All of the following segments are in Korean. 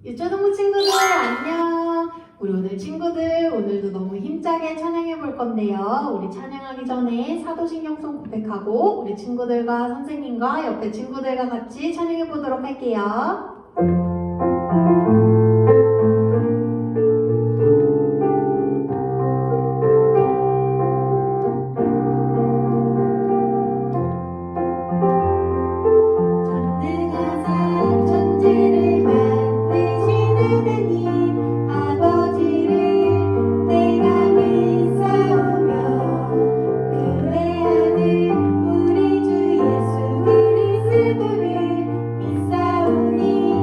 유초동부 친구들 안녕! 우리 오늘 친구들 오늘도 너무 힘차게 찬양해 볼 건데요. 우리 찬양하기 전에 사도신경송 고백하고 우리 친구들과 선생님과 옆에 친구들과 같이 찬양해 보도록 할게요. 우리 주 예수 그리스도를 믿사오니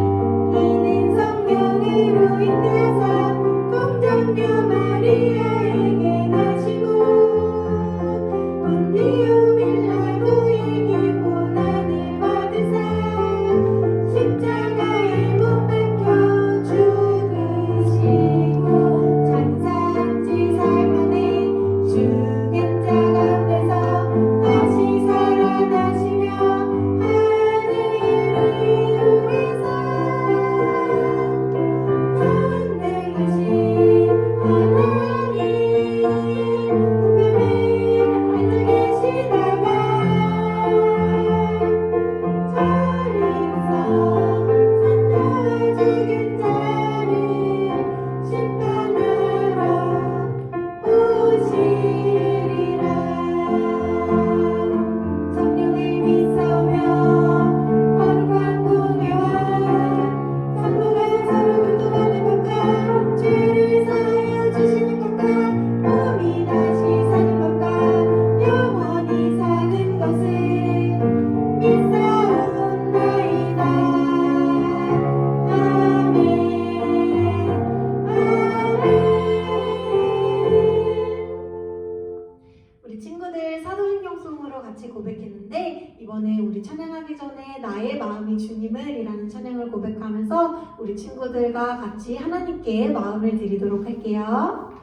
들으면서 우리 친구들과 같이 하나님께 마음을 드리도록 할게요.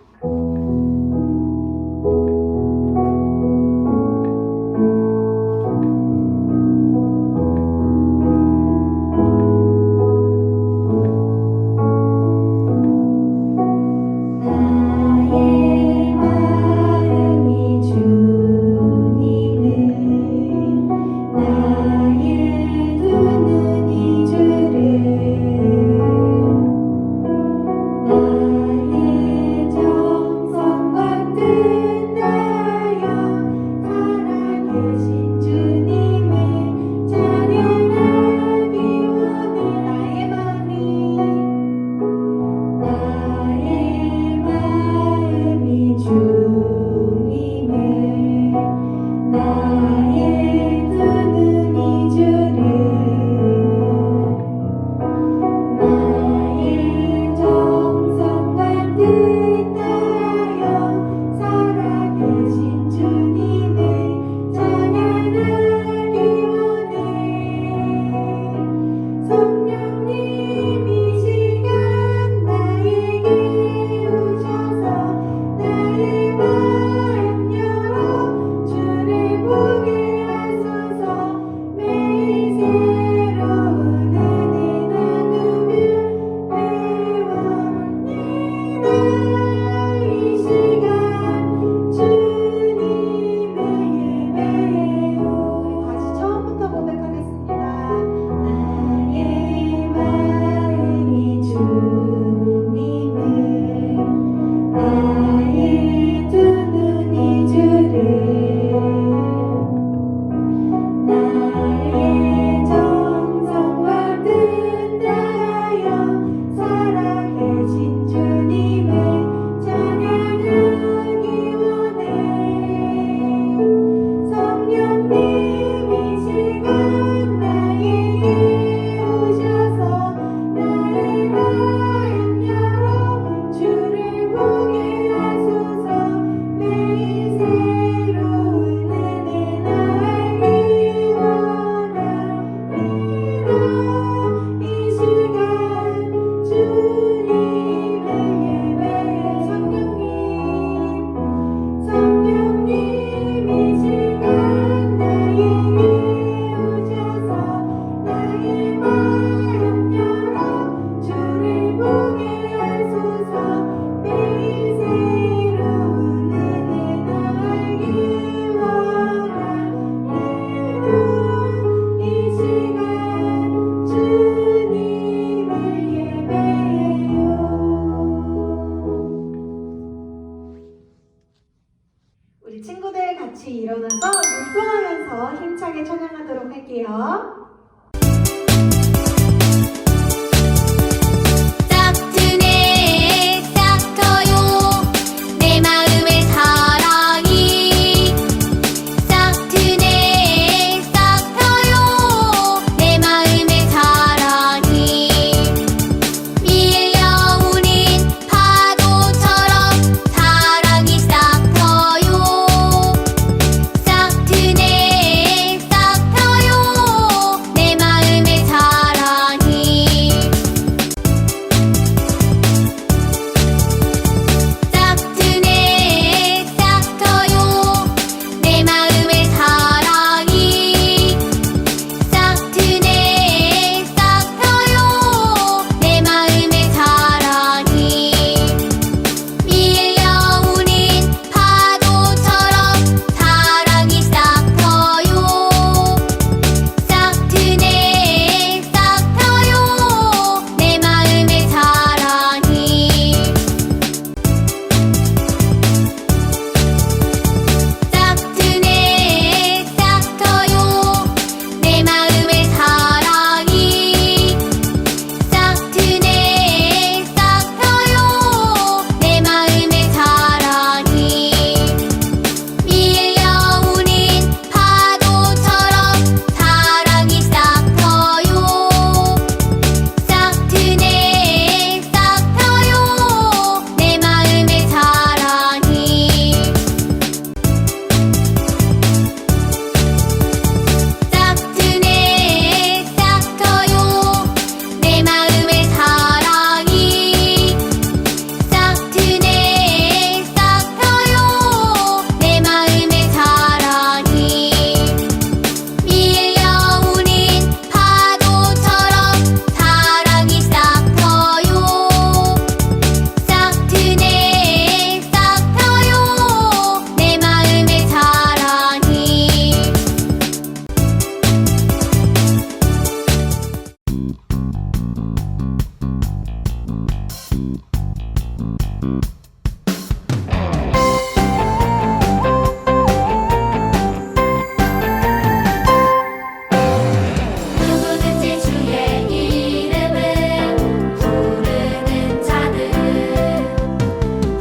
누구든지 주의 이름을 부르는 자들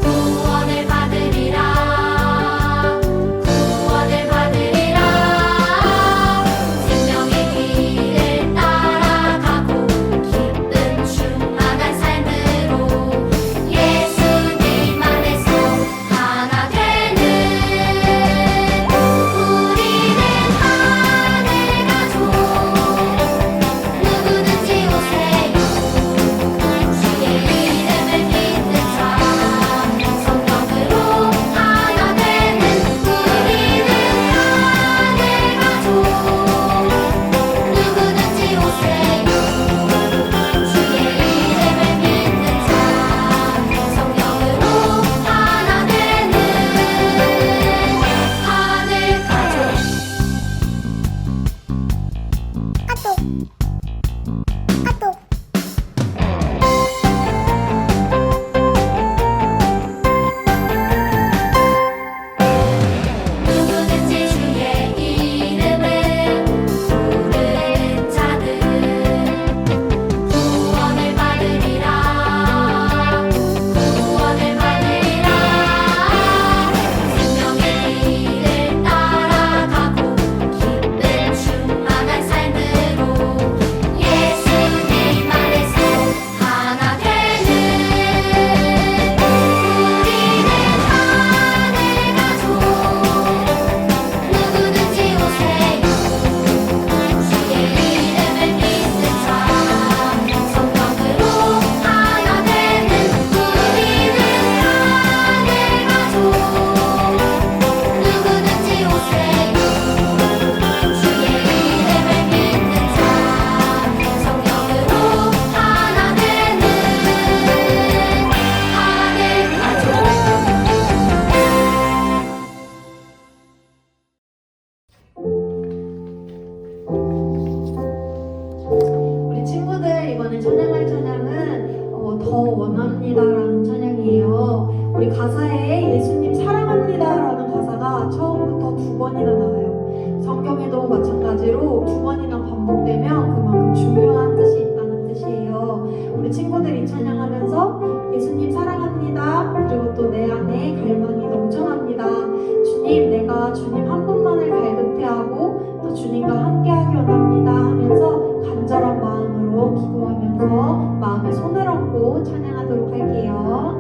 구원을 받으리라. 구원을 받으리라. 생명의 길을 따라가고 기쁨 충만한 삶으로 예수님 안에서 하나 되는 우리는 하늘 가족. 누구든지 오세요. 주의 이름을 믿는 자 성령으로 하나 되는 우리는 하늘 가족. 누구든지 오세요. 주의 이름을 믿는 자 성령으로 하나 되는 하늘 가족. 누구든지 주의 이름을 부르는 자들 구원을 받으리라. 구원을 받으리라. 생명의 길을 따라가고 기쁨 충만한 삶으로 예수님 안에서 하나 되는 우리는 하늘 가족. 누구든지 오세요. 주의 이름을 믿는 자 성령으로 하나 되는 우리는 하늘 가족. 누구든지 오세요. 주의 이름을 믿는 자 성령으로 하나 되는 우리 친구들 이번에 찬양할 찬양은 더 원합니다라는 찬양이에요. 우리 가사에 예수님 사랑합니다라는 가사가 처음부터 2번이나 나와요. 성경에도 마찬가지로 2번이나 반복되면 그만큼 중요한 뜻이 있다는 뜻이에요. 우리 친구들 이 찬양하면서 예수님 사랑합니다. 그리고 또 내 안에 갈망이 넘쳐납니다. 주님, 내가 주님 한 분만을 갈급해하고 또 주님과 함께하기 원합니다 하면서 간절한 마음으로 기도하면서 마음에 손을 얹고 찬양하도록 할게요.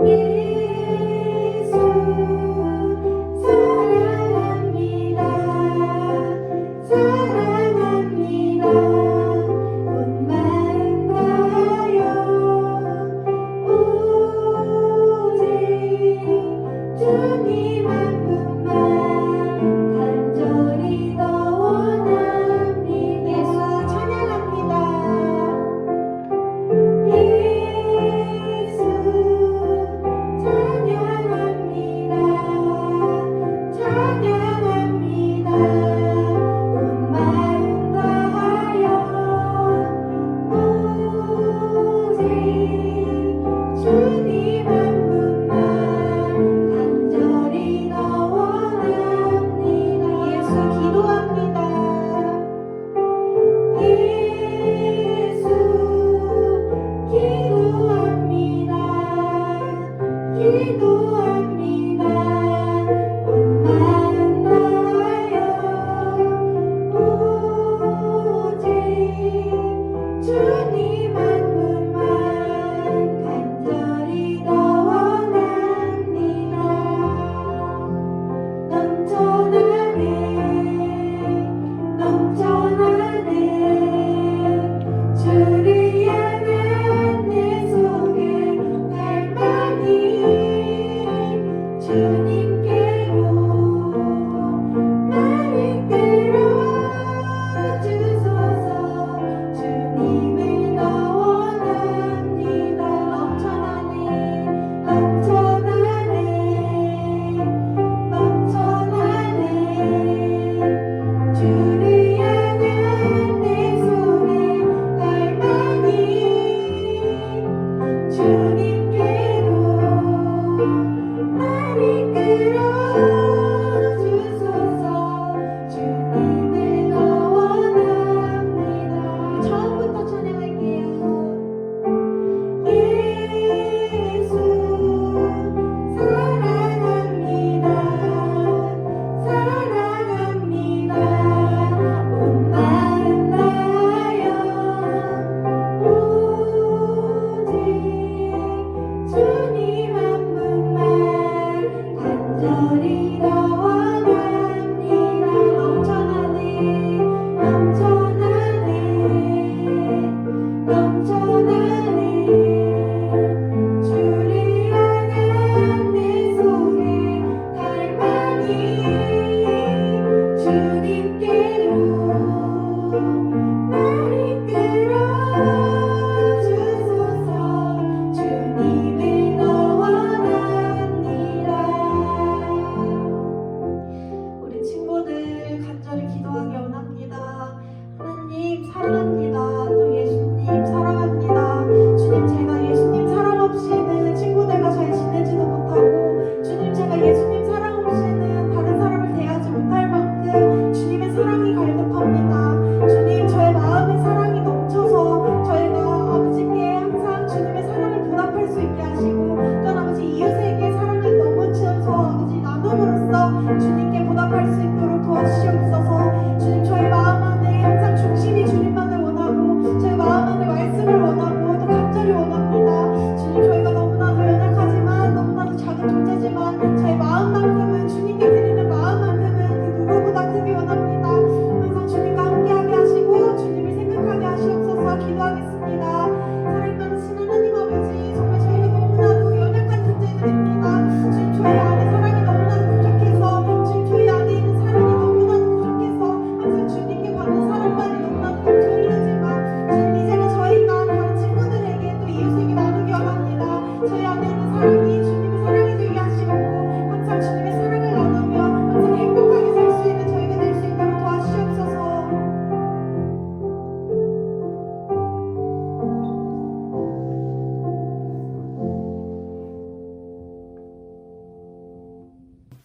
예수 사랑합니다. 사랑합니다. 온 마음 다하여 오직 주님 한 분만 간절히 더 원합니다. 예수 찬양합니다. 예수 찬양합니다. 찬양합니다. 온 마음 다하여 오직 주님 한 분만 간절히 더 원합니다. 예수 기도합니다. 예수 기도합니다. 기도합니다. 온 마음 다하여 오직 주님 한 분만 간절히 더 원합니다. 넘쳐나네 넘쳐나네 주를 향한 내 속에 갈망이 주님께로 나를 끌어주소서. 주님을 더 원합니다. 넘쳐나네 넘쳐나네 넘쳐나네 주를 향한 내 속에 갈망이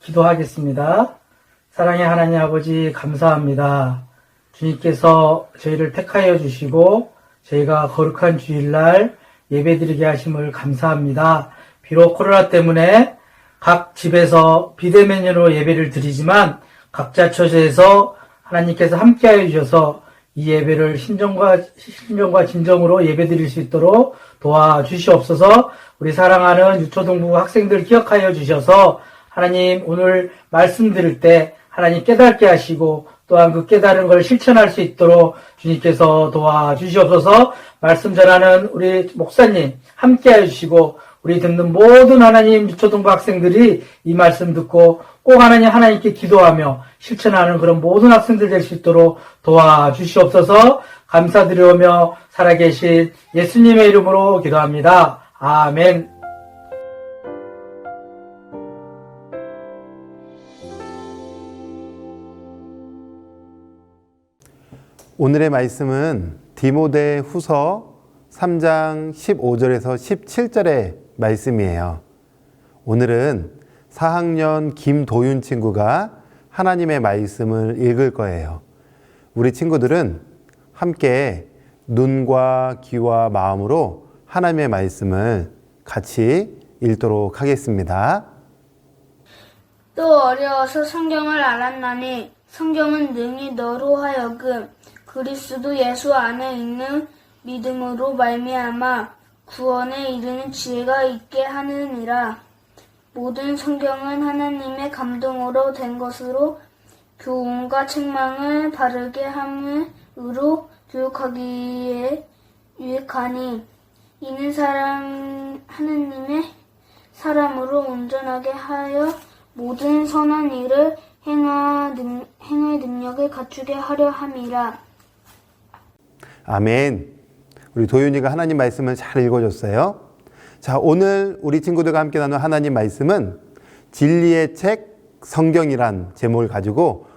기도하겠습니다. 사랑의 하나님 아버지 감사합니다. 주님께서 저희를 택하여 주시고 저희가 거룩한 주일날 예배드리게 하심을 감사합니다. 비록 코로나 때문에 각 집에서 비대면으로 예배를 드리지만 각자 처소에서 하나님께서 함께하여 주셔서 이 예배를 신정과 진정으로 예배드릴 수 있도록 도와주시옵소서. 우리 사랑하는 유초동부 학생들 기억하여 주셔서 하나님 오늘 말씀 들을 때 하나님 깨닫게 하시고 또한 그 깨달은 걸 실천할 수 있도록 주님께서 도와주시옵소서. 말씀 전하는 우리 목사님 함께하여 주시고 우리 듣는 모든 하나님 유초동부 학생들이 이 말씀 듣고 꼭 하나님께 기도하며 실천하는 그런 모든 학생들 될 수 있도록 도와주시옵소서. 감사드리오며 살아계신 예수님의 이름으로 기도합니다. 아멘. 오늘의 말씀은 디모데 후서 3장 15절에서 17절의 말씀이에요. 오늘은 4학년 김도윤 친구가 하나님의 말씀을 읽을 거예요. 우리 친구들은 함께 눈과 귀와 마음으로 하나님의 말씀을 같이 읽도록 하겠습니다. 또 어려워서 성경을 알았나니 성경은 능히 너로 하여금 그리스도 예수 안에 있는 믿음으로 말미암아 구원에 이르는 지혜가 있게 하느니라. 모든 성경은 하나님의 감동으로 된 것으로 교훈과 책망을 바르게 함으로 교육하기에 유익하니 이는 하나님의 사람으로 온전하게 하여 모든 선한 일을 행할 능력을 갖추게 하려 함이라. 아멘. 우리 도윤이가 하나님 말씀을 잘 읽어줬어요. 자, 오늘 우리 친구들과 함께 나눈 하나님 말씀은 진리의 책 성경이란 제목을 가지고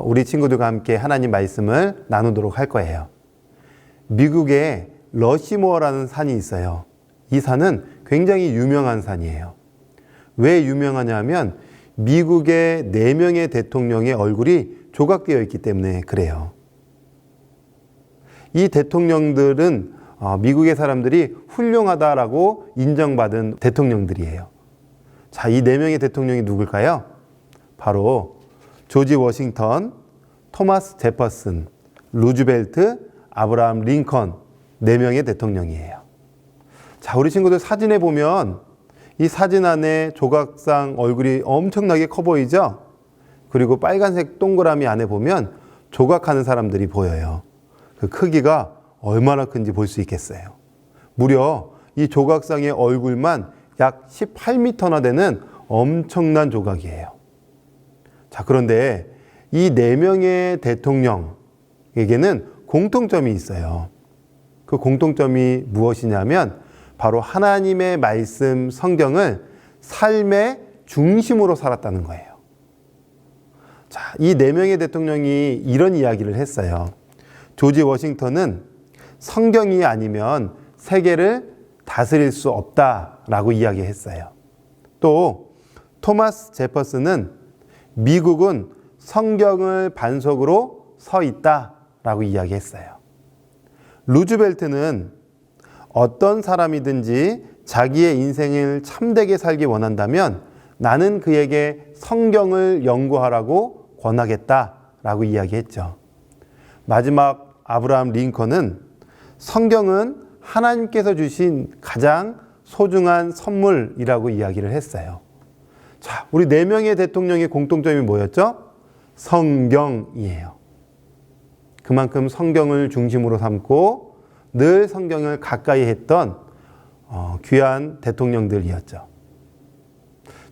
우리 친구들과 함께 하나님 말씀을 나누도록 할 거예요. 미국에 러시모어라는 산이 있어요. 이 산은 굉장히 유명한 산이에요. 왜 유명하냐면 미국의 4명의 대통령의 얼굴이 조각되어 있기 때문에 그래요. 이 대통령들은 미국의 사람들이 훌륭하다라고 인정받은 대통령들이에요. 자, 이 4명의 대통령이 누굴까요? 바로 조지 워싱턴, 토마스 제퍼슨, 루즈벨트, 아브라함 링컨 4명의 대통령이에요. 자, 우리 친구들 사진에 보면 이 사진 안에 조각상 얼굴이 엄청나게 커 보이죠? 그리고 빨간색 동그라미 안에 보면 조각하는 사람들이 보여요. 그 크기가 얼마나 큰지 볼 수 있겠어요. 무려 이 조각상의 얼굴만 약 18m나 되는 엄청난 조각이에요. 자, 그런데 이 4명의 대통령에게는 공통점이 있어요. 그 공통점이 무엇이냐면 바로 하나님의 말씀 성경을 삶의 중심으로 살았다는 거예요. 자, 이 4명의 대통령이 이런 이야기를 했어요. 조지 워싱턴은 성경이 아니면 세계를 다스릴 수 없다라고 이야기했어요. 또 토마스 제퍼슨은 미국은 성경을 반석으로 서 있다라고 이야기했어요. 루즈벨트는 어떤 사람이든지 자기의 인생을 참되게 살기 원한다면 나는 그에게 성경을 연구하라고 권하겠다라고 이야기했죠. 마지막 아브라함 링컨은 성경은 하나님께서 주신 가장 소중한 선물이라고 이야기를 했어요. 자, 우리 4명의 대통령의 공통점이 뭐였죠? 성경이에요. 그만큼 성경을 중심으로 삼고 늘 성경을 가까이 했던 귀한 대통령들이었죠.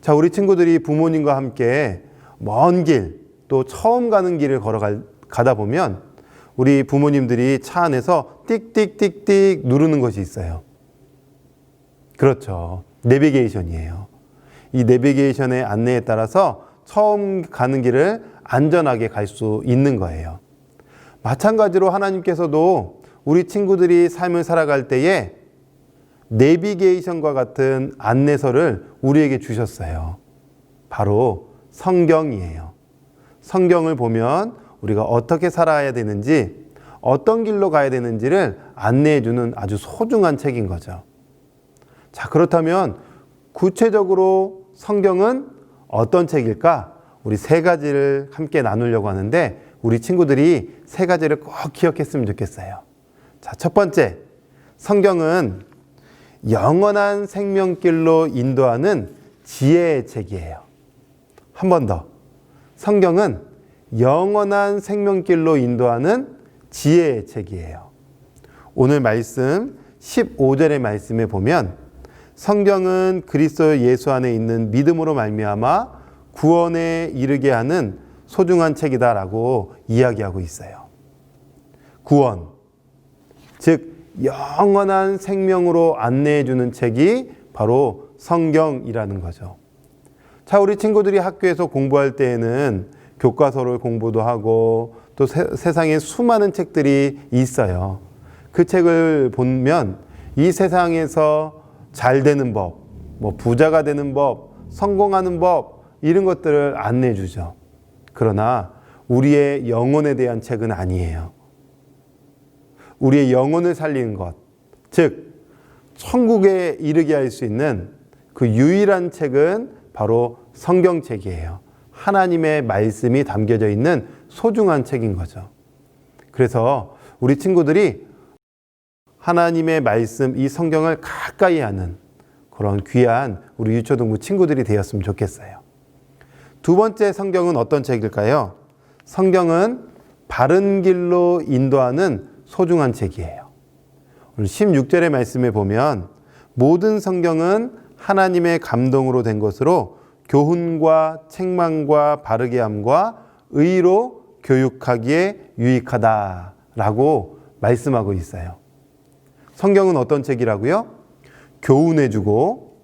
자, 우리 친구들이 부모님과 함께 먼 길, 또 처음 가는 길을 가다 보면 우리 부모님들이 차 안에서 띡띡띡띡 누르는 것이 있어요. 그렇죠. 내비게이션이에요. 이 내비게이션의 안내에 따라서 처음 가는 길을 안전하게 갈 수 있는 거예요. 마찬가지로 하나님께서도 우리 친구들이 삶을 살아갈 때에 내비게이션과 같은 안내서를 우리에게 주셨어요. 바로 성경이에요. 성경을 보면 우리가 어떻게 살아야 되는지, 어떤 길로 가야 되는지를 안내해주는 아주 소중한 책인 거죠. 자, 그렇다면 구체적으로 성경은 어떤 책일까? 우리 세 가지를 함께 나누려고 하는데 우리 친구들이 세 가지를 꼭 기억했으면 좋겠어요. 자, 첫 번째, 성경은 영원한 생명길로 인도하는 지혜의 책이에요. 한 번 더. 성경은 영원한 생명길로 인도하는 지혜의 책이에요. 오늘 말씀 15절의 말씀에 보면 성경은 그리스도 예수 안에 있는 믿음으로 말미암아 구원에 이르게 하는 소중한 책이다라고 이야기하고 있어요. 구원, 즉 영원한 생명으로 안내해 주는 책이 바로 성경이라는 거죠. 자, 우리 친구들이 학교에서 공부할 때에는 교과서를 공부도 하고 또 세상에 수많은 책들이 있어요. 그 책을 보면 이 세상에서 잘 되는 법, 뭐 부자가 되는 법, 성공하는 법, 이런 것들을 안내해 주죠. 그러나 우리의 영혼에 대한 책은 아니에요. 우리의 영혼을 살리는 것, 즉 천국에 이르게 할 수 있는 그 유일한 책은 바로 성경책이에요. 하나님의 말씀이 담겨져 있는 소중한 책인 거죠. 그래서 우리 친구들이 하나님의 말씀, 이 성경을 가까이 하는 그런 귀한 우리 유초등부 친구들이 되었으면 좋겠어요. 두 번째 성경은 어떤 책일까요? 성경은 바른 길로 인도하는 소중한 책이에요. 오늘 16절의 말씀에 보면 모든 성경은 하나님의 감동으로 된 것으로 교훈과 책망과 바르게 함과 의로 교육하기에 유익하다라고 말씀하고 있어요. 성경은 어떤 책이라고요? 교훈해주고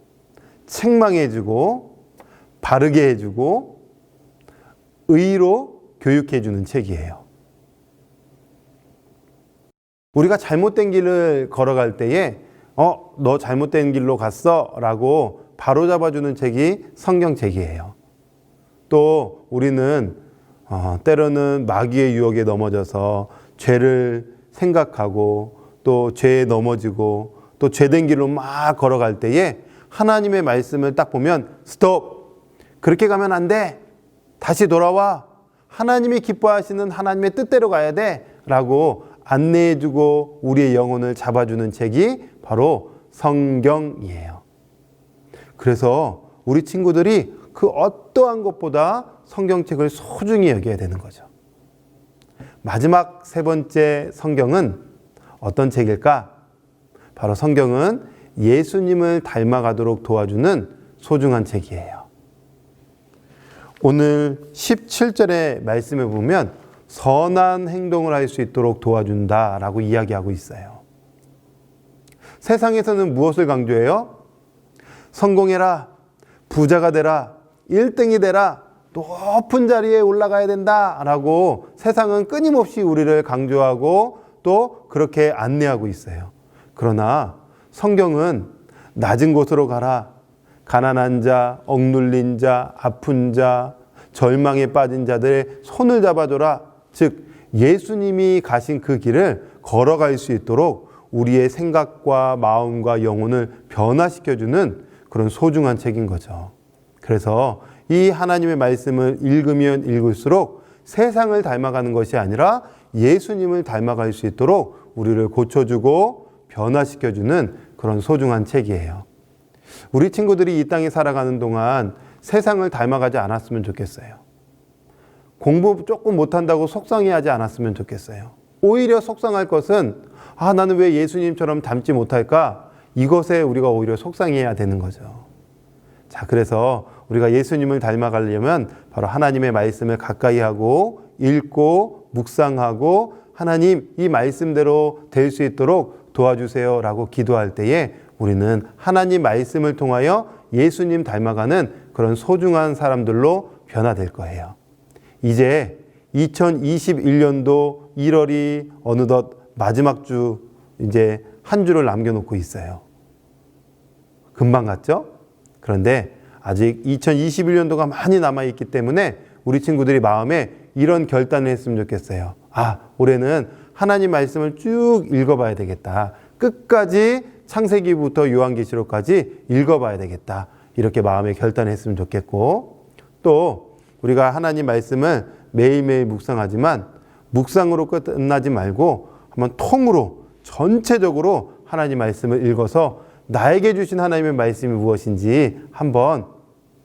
책망해주고 바르게 해주고 의로 교육해주는 책이에요. 우리가 잘못된 길을 걸어갈 때에 너 잘못된 길로 갔어 라고 바로잡아주는 책이 성경책이에요. 또 우리는 때로는 마귀의 유혹에 넘어져서 죄를 생각하고 또 죄에 넘어지고 또 죄된 길로 막 걸어갈 때에 하나님의 말씀을 딱 보면 스톱! 그렇게 가면 안 돼! 다시 돌아와! 하나님이 기뻐하시는 하나님의 뜻대로 가야 돼! 라고 안내해주고 우리의 영혼을 잡아주는 책이 바로 성경이에요. 그래서 우리 친구들이 그 어떠한 것보다 성경책을 소중히 여겨야 되는 거죠. 마지막 세 번째 성경은 어떤 책일까? 바로 성경은 예수님을 닮아가도록 도와주는 소중한 책이에요. 오늘 17절의 말씀에 보면 선한 행동을 할 수 있도록 도와준다라고 이야기하고 있어요. 세상에서는 무엇을 강조해요? 성공해라, 부자가 되라, 1등이 되라, 높은 자리에 올라가야 된다라고 세상은 끊임없이 우리를 강조하고 또 그렇게 안내하고 있어요. 그러나 성경은 낮은 곳으로 가라, 가난한 자, 억눌린 자, 아픈 자, 절망에 빠진 자들의 손을 잡아줘라. 즉 예수님이 가신 그 길을 걸어갈 수 있도록 우리의 생각과 마음과 영혼을 변화시켜주는 그런 소중한 책인 거죠. 그래서 이 하나님의 말씀을 읽으면 읽을수록 세상을 닮아가는 것이 아니라 예수님을 닮아갈 수 있도록 우리를 고쳐주고 변화시켜주는 그런 소중한 책이에요. 우리 친구들이 이 땅에 살아가는 동안 세상을 닮아가지 않았으면 좋겠어요. 공부 조금 못한다고 속상해하지 않았으면 좋겠어요. 오히려 속상할 것은 나는 왜 예수님처럼 닮지 못할까? 이것에 우리가 오히려 속상해야 되는 거죠. 자, 그래서 우리가 예수님을 닮아가려면 바로 하나님의 말씀을 가까이 하고 읽고 묵상하고 하나님 이 말씀대로 될 수 있도록 도와주세요 라고 기도할 때에 우리는 하나님 말씀을 통하여 예수님 닮아가는 그런 소중한 사람들로 변화될 거예요. 이제 2021년도 1월이 어느덧 마지막 주 이제 한 주를 남겨놓고 있어요. 금방 갔죠? 그런데 아직 2021년도가 많이 남아있기 때문에 우리 친구들이 마음에 이런 결단을 했으면 좋겠어요. 아, 올해는 하나님 말씀을 쭉 읽어봐야 되겠다. 끝까지 창세기부터 요한계시록까지 읽어봐야 되겠다. 이렇게 마음에 결단했으면 좋겠고, 또 우리가 하나님 말씀을 매일매일 묵상하지만 묵상으로 끝나지 말고 한번 통으로 전체적으로 하나님 말씀을 읽어서 나에게 주신 하나님의 말씀이 무엇인지 한번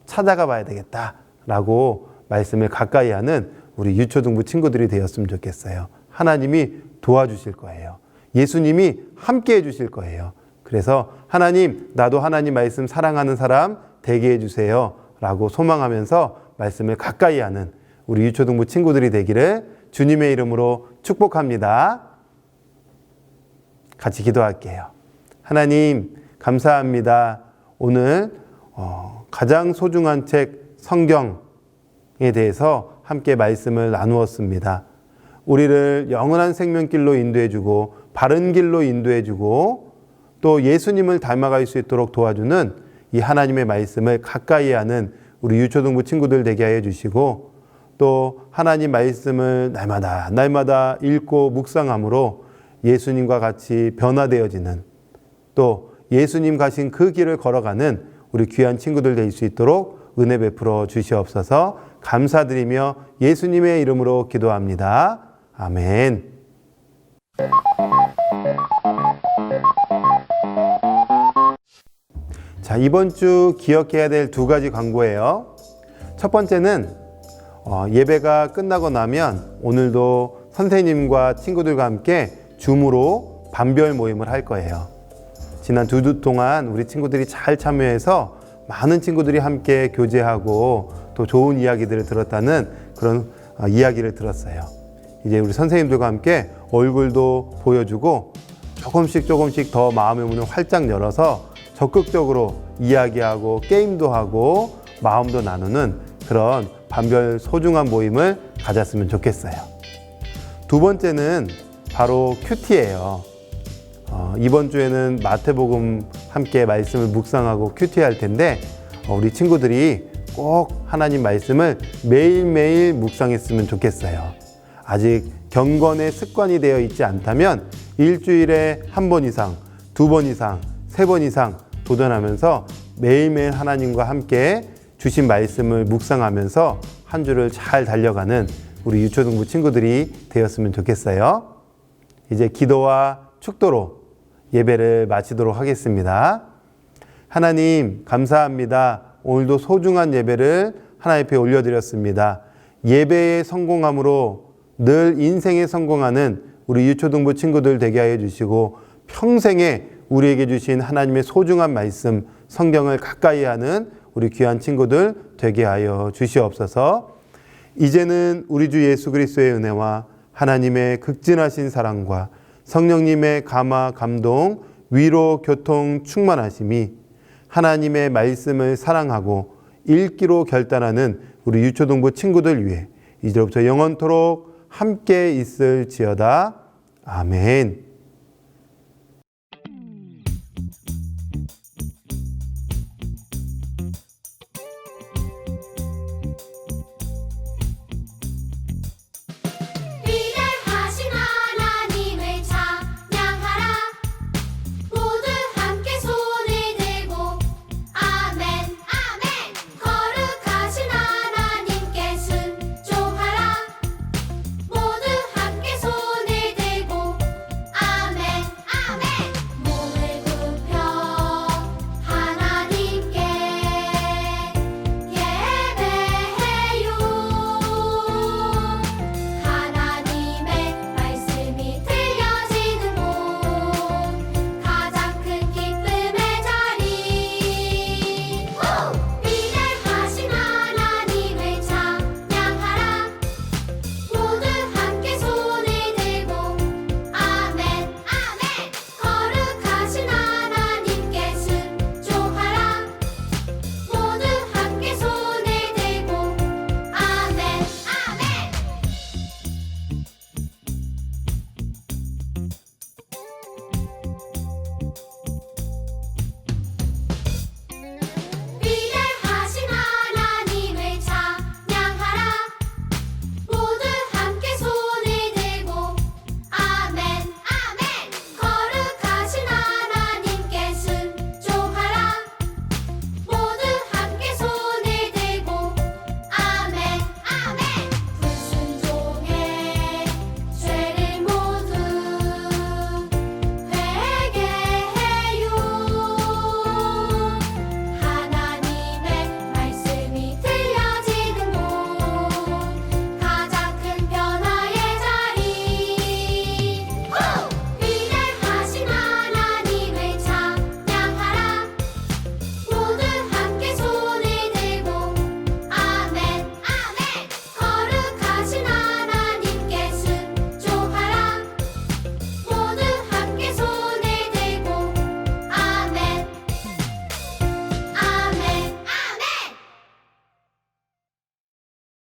찾아가 봐야 되겠다라고 말씀을 가까이 하는 우리 유초등부 친구들이 되었으면 좋겠어요. 하나님이 도와주실 거예요. 예수님이 함께 해주실 거예요. 그래서 하나님, 나도 하나님 말씀 사랑하는 사람 되게 해주세요 라고 소망하면서 말씀을 가까이 하는 우리 유초등부 친구들이 되기를 주님의 이름으로 축복합니다. 같이 기도할게요. 하나님, 감사합니다. 오늘 가장 소중한 책 성경에 대해서 함께 말씀을 나누었습니다. 우리를 영원한 생명길로 인도해주고 바른 길로 인도해주고 또 예수님을 닮아갈 수 있도록 도와주는 이 하나님의 말씀을 가까이 하는 우리 유초등부 친구들 되게 하여 주시고, 또 하나님 말씀을 날마다 읽고 묵상함으로 예수님과 같이 변화되어지는, 또 예수님 가신 그 길을 걸어가는 우리 귀한 친구들 될 수 있도록 은혜 베풀어 주시옵소서. 감사드리며 예수님의 이름으로 기도합니다. 아멘. 자, 이번 주 기억해야 될 두 가지 광고예요. 첫 번째는 예배가 끝나고 나면 오늘도 선생님과 친구들과 함께 줌으로 반별 모임을 할 거예요. 지난 두 주 동안 우리 친구들이 잘 참여해서 많은 친구들이 함께 교제하고 또 좋은 이야기들을 들었다는 그런 이야기를 들었어요. 이제 우리 선생님들과 함께 얼굴도 보여주고 조금씩 더 마음의 문을 활짝 열어서 적극적으로 이야기하고 게임도 하고 마음도 나누는 그런 반별 소중한 모임을 가졌으면 좋겠어요. 두 번째는 바로 큐티예요. 이번 주에는 마태복음 함께 말씀을 묵상하고 큐티 할 텐데 우리 친구들이 꼭 하나님 말씀을 매일매일 묵상했으면 좋겠어요. 아직 경건의 습관이 되어 있지 않다면 일주일에 한 번 이상, 두 번 이상, 세 번 이상 도전하면서 매일매일 하나님과 함께 주신 말씀을 묵상하면서 한 주를 잘 달려가는 우리 유초등부 친구들이 되었으면 좋겠어요. 이제 기도와 축도로 예배를 마치도록 하겠습니다. 하나님, 감사합니다. 오늘도 소중한 예배를 하나님 앞에 올려드렸습니다. 예배에 성공함으로 늘 인생에 성공하는 우리 유초등부 친구들 되게 하여 주시고, 평생에 우리에게 주신 하나님의 소중한 말씀 성경을 가까이 하는 우리 귀한 친구들 되게 하여 주시옵소서. 이제는 우리 주 예수 그리스도의 은혜와 하나님의 극진하신 사랑과 성령님의 감화, 감동, 위로, 교통, 충만하심이 하나님의 말씀을 사랑하고 읽기로 결단하는 우리 유초등부 친구들 위해 이제부터 영원토록 함께 있을지어다. 아멘.